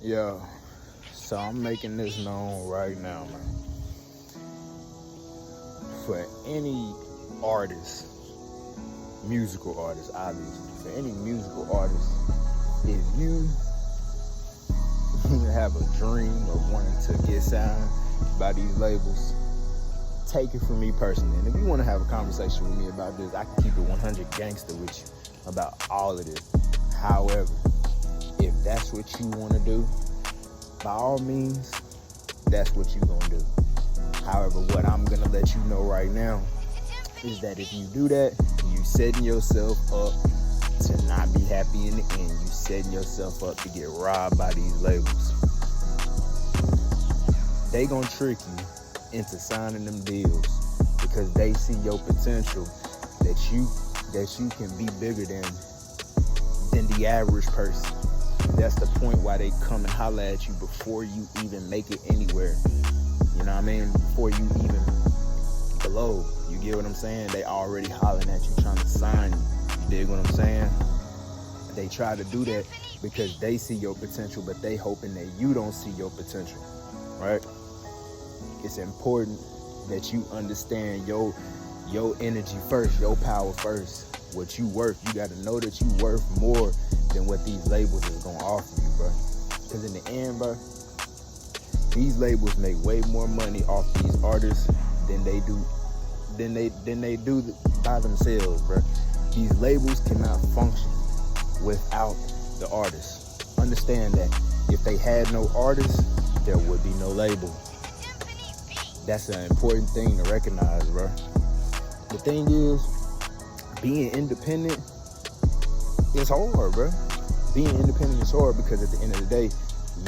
Yeah, so I'm making this known right now, man. For any artist, musical artist, obviously, for any musical artist, if you have a dream of wanting to get signed by these labels, take it from me personally. And if you want to have a conversation with me about this, I can keep it 100 gangster with you about all of this. However, if that's what you want to do, by all means, that's what you're going to do. However, what I'm going to let you know right now is that if you do that, you setting yourself up to not be happy in the end. You setting yourself up to get robbed by these labels. They gonna trick you into signing them deals because they see your potential that you can be bigger than the average person. That's the point why they come and holler at you before you even make it anywhere. You know what I mean? Before you even blow. You get what I'm saying? They already hollering at you trying to sign you. You dig what I'm saying? They try to do that because they see your potential, but they hoping that you don't see your potential, right? It's important that you understand your energy first, your power first, what you worth. You got to know that you worth more than what these labels is going to offer you, bro. Because in the end, bro, these labels make way more money off these artists than they do by themselves, bro. These labels cannot function without the artists. Understand that if they had no artists, there would be no label. That's an important thing to recognize, bro. The thing is, being independent is hard, bro. Being independent is hard because at the end of the day,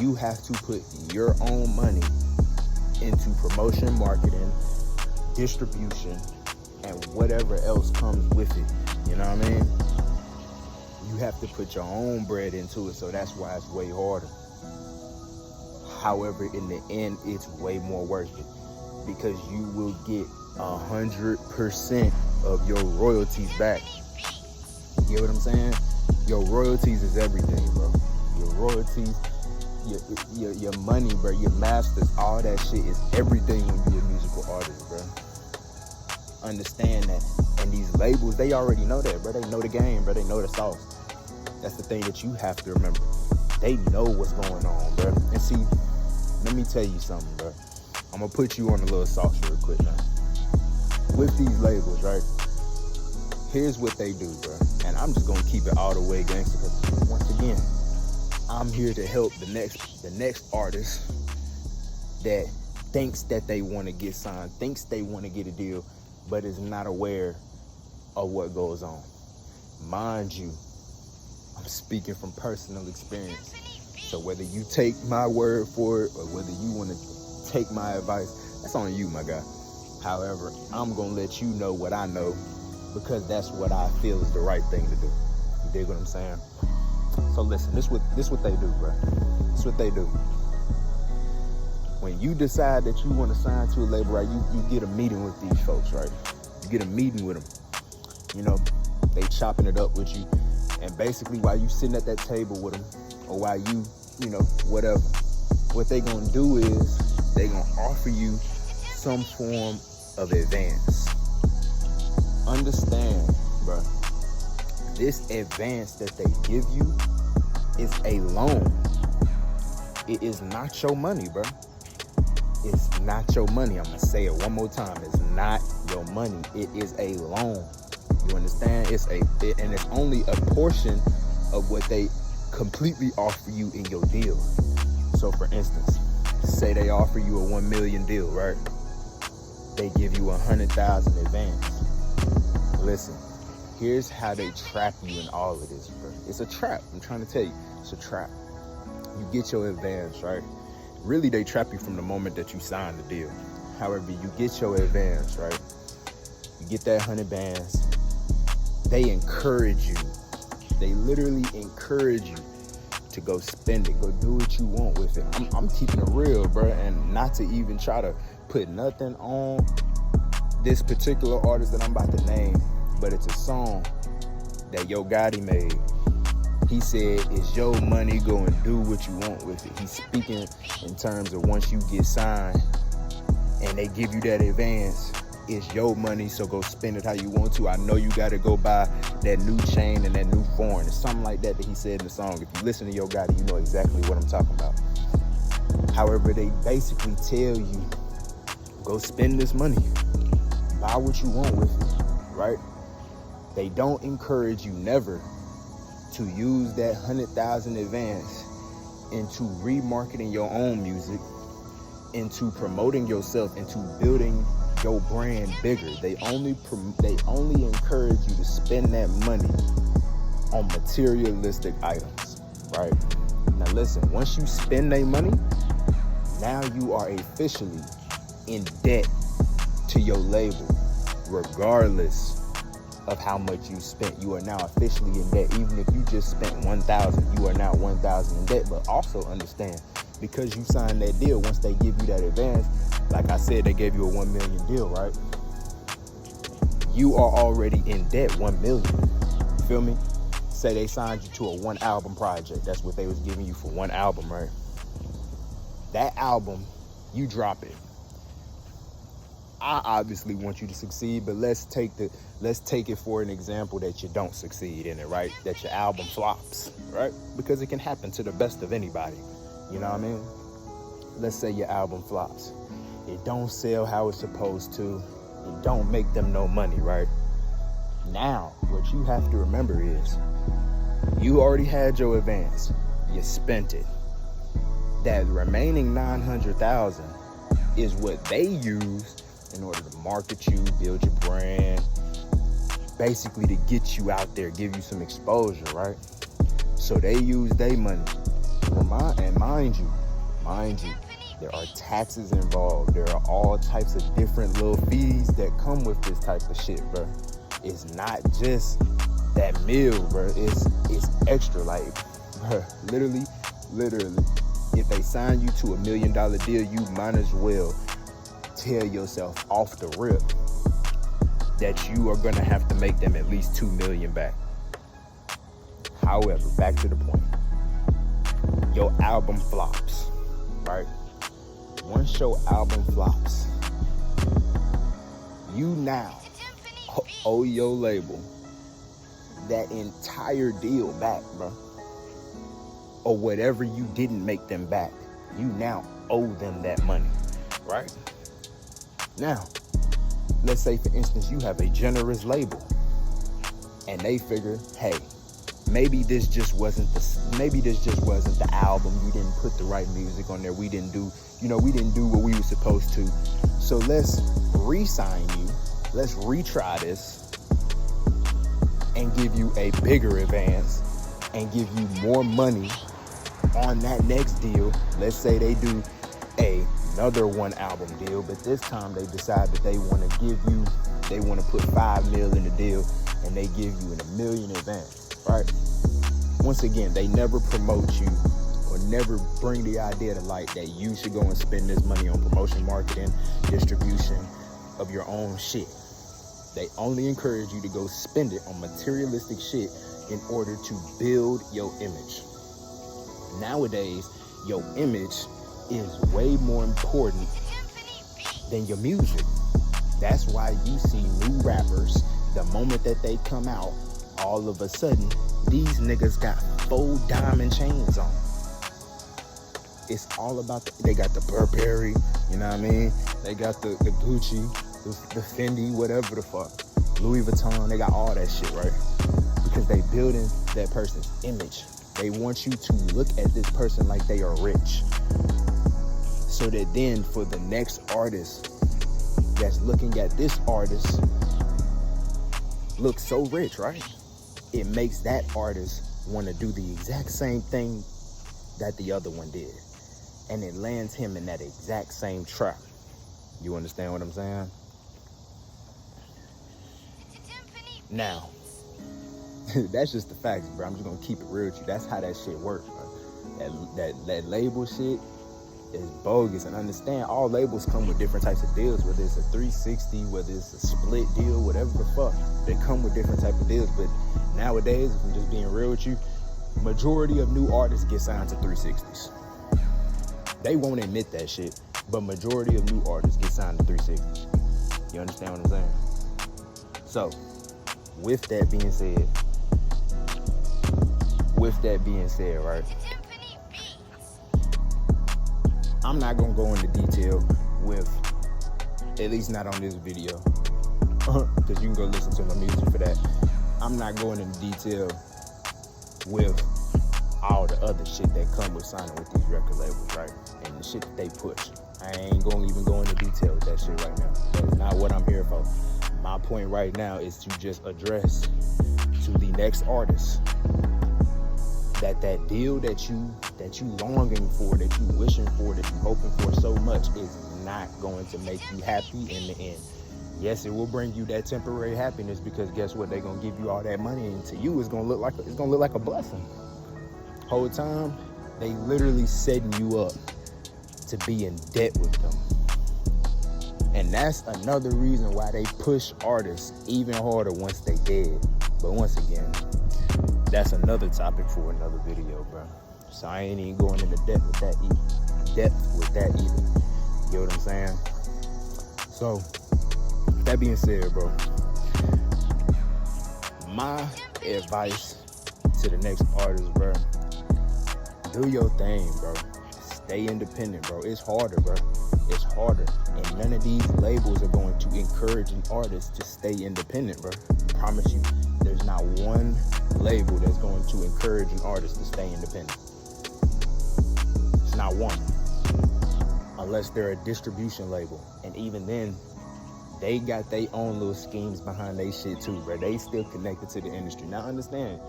you have to put your own money into promotion, marketing, distribution, and whatever else comes with it. You know what I mean? You have to put your own bread into it, so that's why it's way harder. However, in the end, it's way more worth it because you will get 100% of your royalties back. You get what I'm saying? Your royalties is everything, bro. Your royalties, your money, bro, your masters, all that shit is everything when you're a musical artist, bro. Understand that. And these labels, they already know that, bro. They know the game, bro. They know the sauce. That's the thing that you have to remember. They know what's going on, bro. And see, let me tell you something, bro. I'm gonna put you on a little sauce real quick now. With these labels, right? Here's what they do, bro. And I'm just gonna keep it all the way gangster because once again, I'm here to help the next artist that thinks that they want to get signed, thinks they want to get a deal, but is not aware of what goes on. Mind you, I'm speaking from personal experience. So whether you take my word for it or whether you want to take my advice, that's on you, my guy. However, I'm going to let you know what I know because that's what I feel is the right thing to do. You dig what I'm saying? So listen, this what they do, bro. This what they do. When you decide that you want to sign to a label, right, you get a meeting with these folks, right? You get a meeting with them. You know, they chopping it up with you. And basically, while you sitting at that table with them, or while you know, whatever, what they gonna do is they gonna offer you some form of advance. Understand, bro, this advance that they give you is a loan. It is not your money, bro. It's not your money. I'm gonna say it one more time. It's not your money. It is a loan. You understand? And it's only a portion of what they completely offer you in your deal. So for instance, say they offer you a 1 million deal, right? They give you 100,000 advance. Listen, here's how they trap you in all of this, bro. It's a trap. I'm trying to tell you, it's a trap. You get your advance, right? Really, they trap you from the moment that you sign the deal. However, you get your advance, right? You get that 100 bands. They encourage you. They literally encourage you to go spend it, go do what you want with it. I'm keeping it real, bro, and not to even try to put nothing on this particular artist that I'm about to name, but it's a song that Yo Gotti made. He said, "It's your money, go and do what you want with it." He's speaking in terms of once you get signed and they give you that advance, it's your money, so go spend it how you want to. I know you got to go buy that new chain and that new foreign. It's something like that he said in the song. If you listen to Yo Gotti, you know exactly what I'm talking about. However, they basically tell you, go spend this money. Buy what you want with it, right? They don't encourage you never to use that 100,000 advance into remarketing your own music, into promoting yourself, into building your brand bigger. They only encourage you to spend that money on materialistic items, right? Now listen, once you spend that money, now you are officially in debt to your label, regardless of how much you spent. You are now officially in debt. Even if you just spent 1,000, you are now 1,000 in debt. But also understand, because you signed that deal, once they give you that advance, like I said, they gave you a 1 million deal, right? You are already in debt 1 million. You feel me? Say they signed you to a 1 album project. That's what they was giving you for 1 album, right? That album, you drop it. I obviously want you to succeed, but let's take it for an example that you don't succeed in it, right? That your album flops, right? Because it can happen to the best of anybody. You know what I mean? Let's say your album flops. It don't sell how it's supposed to. It don't make them no money, right? Now, what you have to remember is, you already had your advance. You spent it. That remaining 900,000 is what they used in order to market you, build your brand, basically to get you out there, give you some exposure, right? So they use their money. And mind you, there are taxes involved. There are all types of different little fees that come with this type of shit, bro. It's not just that meal, bro. It's extra, like, bro, literally, if they sign you to $1 million deal, you might as well tell yourself off the rip that you are gonna have to make them at least 2 million back. However, back to the point. Your album flops, right? Once your album flops, you now owe your label that entire deal back, bro. Or whatever you didn't make them back. You now owe them that money, right? Now, let's say, for instance, you have a generous label and they figure, hey, maybe this just wasn't the album. You didn't put the right music on there. We didn't do what we were supposed to. So let's re-sign you. Let's retry this and give you a bigger advance and give you more money on that next deal. Let's say they do another 1 album deal, but this time they decide that they want to put 5 mil in the deal, and they give you $1 million advance, right? Once again, they never promote you or never bring the idea to light that you should go and spend this money on promotion, marketing, distribution of your own shit. They only encourage you to go spend it on materialistic shit in order to build your image. Nowadays, your image is way more important than your music. That's why you see new rappers, the moment that they come out, all of a sudden, these niggas got 4 diamond chains on. It's all about, they got the Burberry, you know what I mean? They got the Gucci, the Fendi, whatever the fuck. Louis Vuitton, they got all that shit, right? Because they building that person's image. They want you to look at this person like they are rich. So that then for the next artist that's looking at this artist look so rich, right? It makes that artist want to do the exact same thing that the other one did. And it lands him in that exact same trap. You understand what I'm saying? Now, that's just the facts, bro. I'm just gonna keep it real with you. That's how that shit works, bro. That label shit is bogus. And understand, all labels come with different types of deals, whether it's a 360, whether it's a split deal, whatever the fuck. They come with different type of deals. But nowadays, if I'm just being real with you, Majority of new artists get signed to 360s. They won't admit that shit, but majority of new artists get signed to 360s. You understand what I'm saying? So, with that being said, right? I'm not gonna go into detail with, at least not on this video, because you can go listen to my music for that. I'm not going into detail with all the other shit that come with signing with these record labels, right? And the shit that they push. I ain't gonna even go into detail with that shit right now. That's not what I'm here for. My point right now is to just address to the next artist that deal that you longing for, that you wishing for, that you hoping for so much is not going to make you happy in the end. Yes, it will bring you that temporary happiness, because guess what? They're gonna give you all that money, and to you it's gonna look like a blessing. Whole time they literally setting you up to be in debt with them. And that's another reason why they push artists even harder once they dead. But once again, that's another topic for another video, bro. So I ain't even going into depth with that either. You know what I'm saying? So, that being said, bro, my advice to the next artist, bro, do your thing, bro. Stay independent, bro. It's harder, bro. It's harder. And none of these labels are going to encourage an artist to stay independent, bro. I promise you, there's not one label that's going to encourage an artist to stay independent. It's not one. Unless they're a distribution label. And even then, they got their own little schemes behind their shit too, bro. They still connected to the industry. Now understand,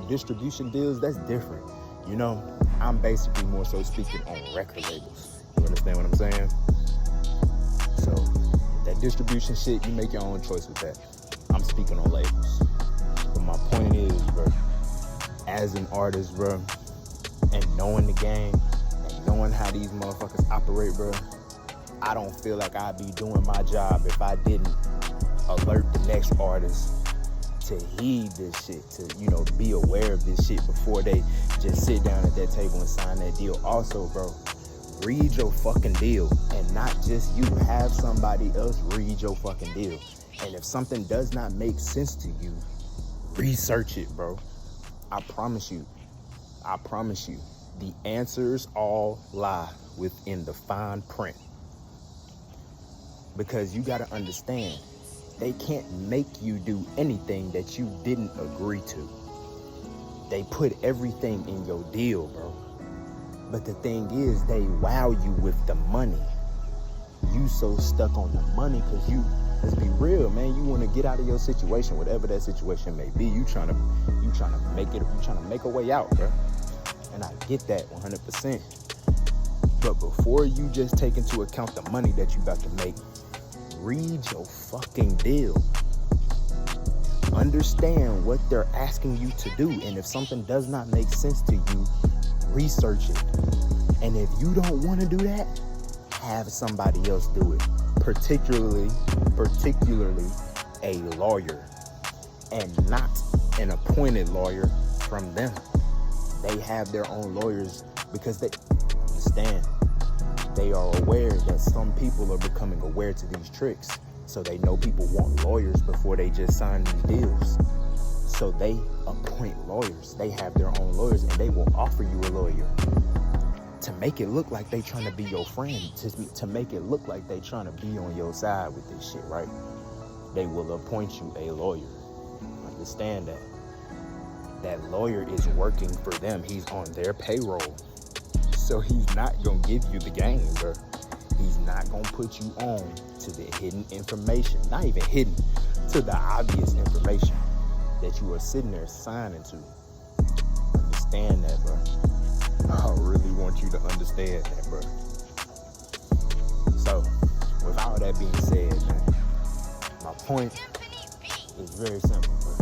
distribution deals, that's different. I'm basically more so speaking on record labels. You understand what I'm saying? So, that distribution shit, you make your own choice with that. I'm speaking on labels. But my point is, bro, as an artist, bro, and knowing the game, and knowing how these motherfuckers operate, bro, I don't feel like I'd be doing my job if I didn't alert the next artist to heed this shit, to, be aware of this shit before they just sit down at that table and sign that deal. Also, bro, read your fucking deal, and not just you. Have somebody else read your fucking deal. And if something does not make sense to you, research it, bro. I promise you, the answers all lie within the fine print. Because you gotta understand, they can't make you do anything that you didn't agree to. They put everything in your deal, bro. But the thing is, they wow you with the money. You so stuck on the money because let's be real, man, you want to get out of your situation, whatever that situation may be. You trying to make a way out, bro. And I get that 100%. But before you just take into account the money that you about to make, read your fucking deal. Understand what they're asking you to do. And if something does not make sense to you, research it. And if you don't want to do that, have somebody else do it. Particularly a lawyer, and not an appointed lawyer from them. They have their own lawyers because they understand. They are aware that some people are becoming aware to these tricks. So they know people want lawyers before they just sign these deals. So they appoint lawyers. They have their own lawyers, and they will offer you a lawyer to make it look like they trying to be your friend, to make it look like they trying to be on your side with this shit, right? They will appoint you a lawyer. Understand that. That lawyer is working for them. He's on their payroll. So he's not gonna give you the game, bro. He's not gonna put you on to the hidden information. Not even hidden, to the obvious information that you are sitting there signing to. Understand that, bro. I really want you to understand that, bro. So, with all that being said, man, my point is very simple, bro.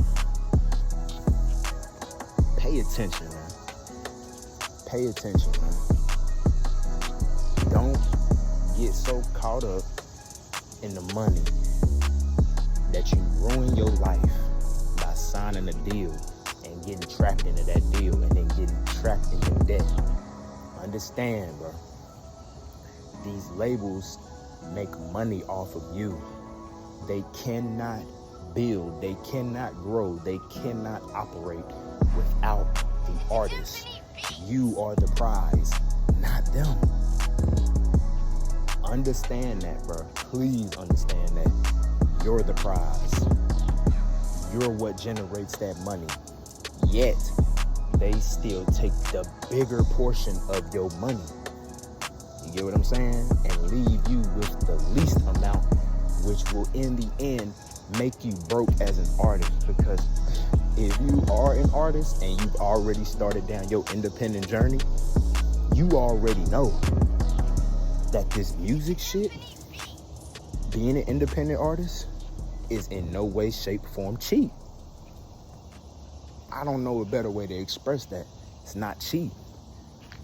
Pay attention, man. Pay attention, man. Don't get so caught up in the money that you ruin your life by signing a deal and getting trapped into that deal and then getting trapped into debt. Understand, bro. These labels make money off of you. They cannot build, they cannot grow, they cannot operate without the artist. You are the prize, not them. Understand that, bro. Please understand that. You're the prize. You're what generates that money. Yet, they still take the bigger portion of your money. You get what I'm saying? And leave you with the least amount, which will in the end make you broke as an artist. Because if you are an artist and you've already started down your independent journey, you already know that this music shit, being an independent artist, is in no way, shape, form cheap. I don't know a better way to express that. It's not cheap.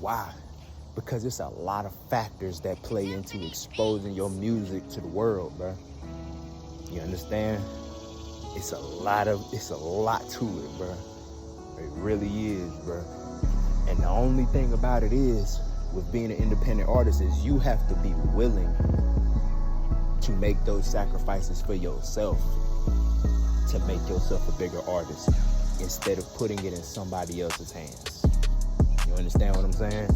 Why? Because it's a lot of factors that play into exposing your music to the world, bro. You understand? It's a lot to it, bro. It really is, bro. And the only thing about it is, with being an independent artist, is you have to be willing to make those sacrifices for yourself to make yourself a bigger artist instead of putting it in somebody else's hands. You understand what I'm saying?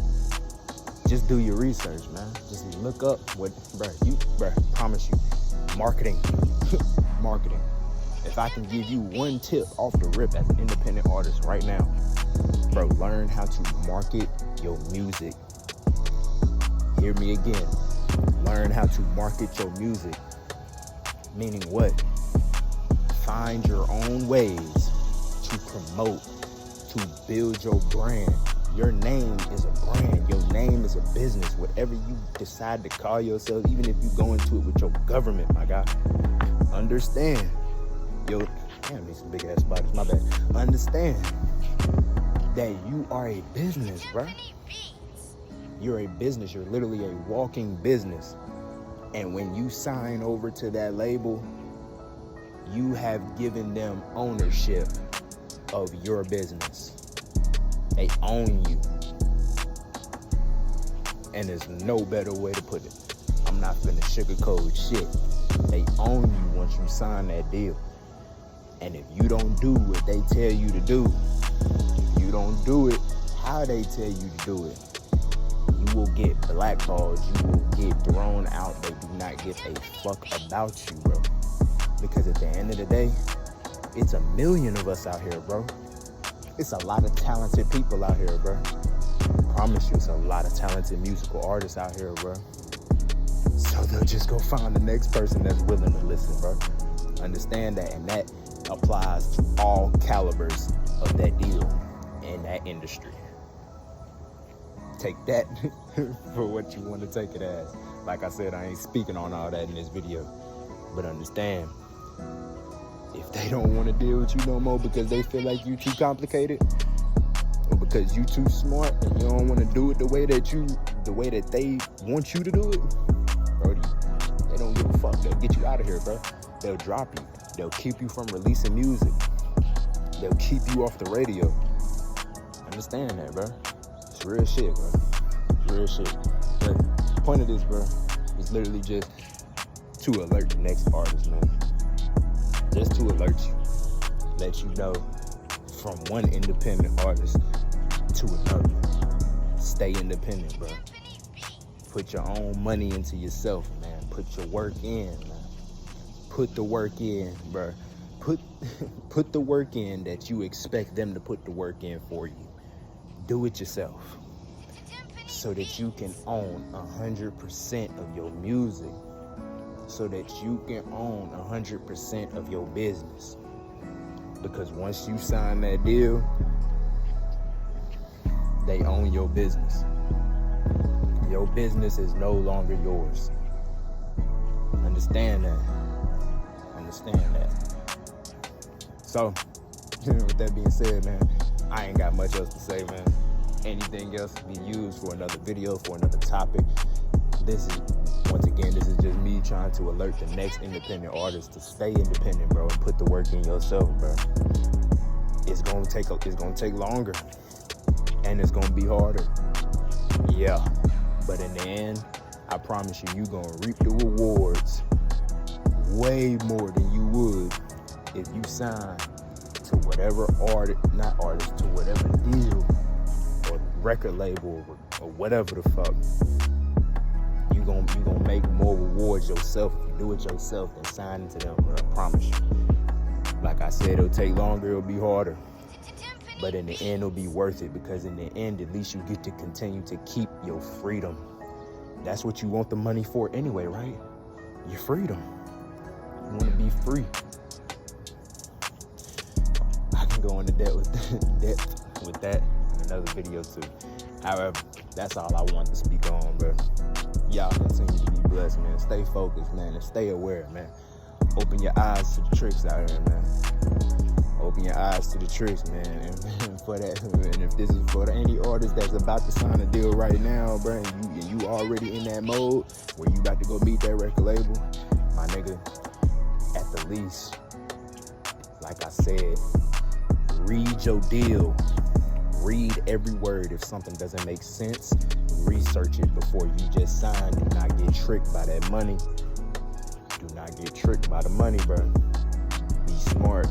Just do your research, man. Just look up what, promise you, marketing. Marketing. If I can give you one tip off the rip as an independent artist right now, bro, learn how to market your music. Hear me again. Learn how to market your music. Meaning what? Find your own ways to promote, to build your brand. Your name is a brand. Your name is a business. Whatever you decide to call yourself, even if you go into it with your government, my guy, understand. Damn, these some big ass bodies, my bad. Understand that you are a business, bro. You're a business. You're literally a walking business. And when you sign over to that label, you have given them ownership of your business. They own you. And there's no better way to put it. I'm not finna sugarcoat shit. They own you once you sign that deal. And if you don't do what they tell you to do, if you don't do it how they tell you to do it, you will get blackballed. You will get thrown out. They do not give a fuck about you, bro. Because at the end of the day, it's a million of us out here, bro. It's a lot of talented people out here, bro. I promise you, it's a lot of talented musical artists out here, bro. So they'll just go find the next person that's willing to listen, bro. Understand that, and that applies to all calibers of that deal in that industry. Take that for what you want to take it as. Like I said, I ain't speaking on all that in this video. But understand, if they don't want to deal with you no more because they feel like you too complicated, or because you too smart and you don't want to do it the way that they want you to do it, bro, they don't give a fuck. They'll get you out of here, bro. They'll drop you. They'll keep you from releasing music. They'll keep you off the radio. Understand that, bro. It's real shit, bro. It's real shit. But the point of this, bro, is literally just to alert the next artist, man. Just to alert you. Let you know from one independent artist to another. Stay independent, bro. Put your own money into yourself, man. Put your work in, man. Put the work in, bro. Put the work in that you expect them to put the work in for you. Do it yourself so that you can own 100% of your music, so that you can own 100% of your business. Because once you sign that deal, they own your business. Your business is no longer yours. Understand that. Understand that. So, with that being said, man, I ain't got much else to say, man. Anything else can be used for another video, for another topic. This is just me trying to alert the next independent artist to stay independent, bro, and put the work in yourself, bro. it's gonna take longer, and it's gonna be harder. Yeah, but in the end, I promise you, you're gonna reap the rewards way more than you would if you sign to whatever to whatever deal or record label or whatever the fuck. You gonna make more rewards yourself if you do it yourself than signing to them, bro. I promise you. Like I said, it'll take longer, it'll be harder, but in the end, it'll be worth it, because in the end, at least you get to continue to keep your freedom. That's what you want the money for anyway, right? Your freedom. You want to be free. I can go into depth with that in another video too. However, that's all I want to speak on, bro. Y'all continue to be blessed, man. Stay focused, man, and stay aware, man. Open your eyes to the tricks out here, man. Open your eyes to the tricks, man. And for that, and if this is for any artist that's about to sign a deal right now, bro, and you already in that mode where you about to go meet that record label, my nigga, at the least, like I said, read your deal. Read every word. If something doesn't make sense, research it before you just sign. Do not get tricked by that money. Do not get tricked by the money, bro. Be smart.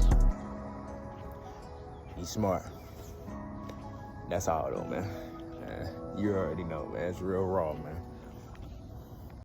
Be smart. That's all though, man. You already know, man. It's real raw, man.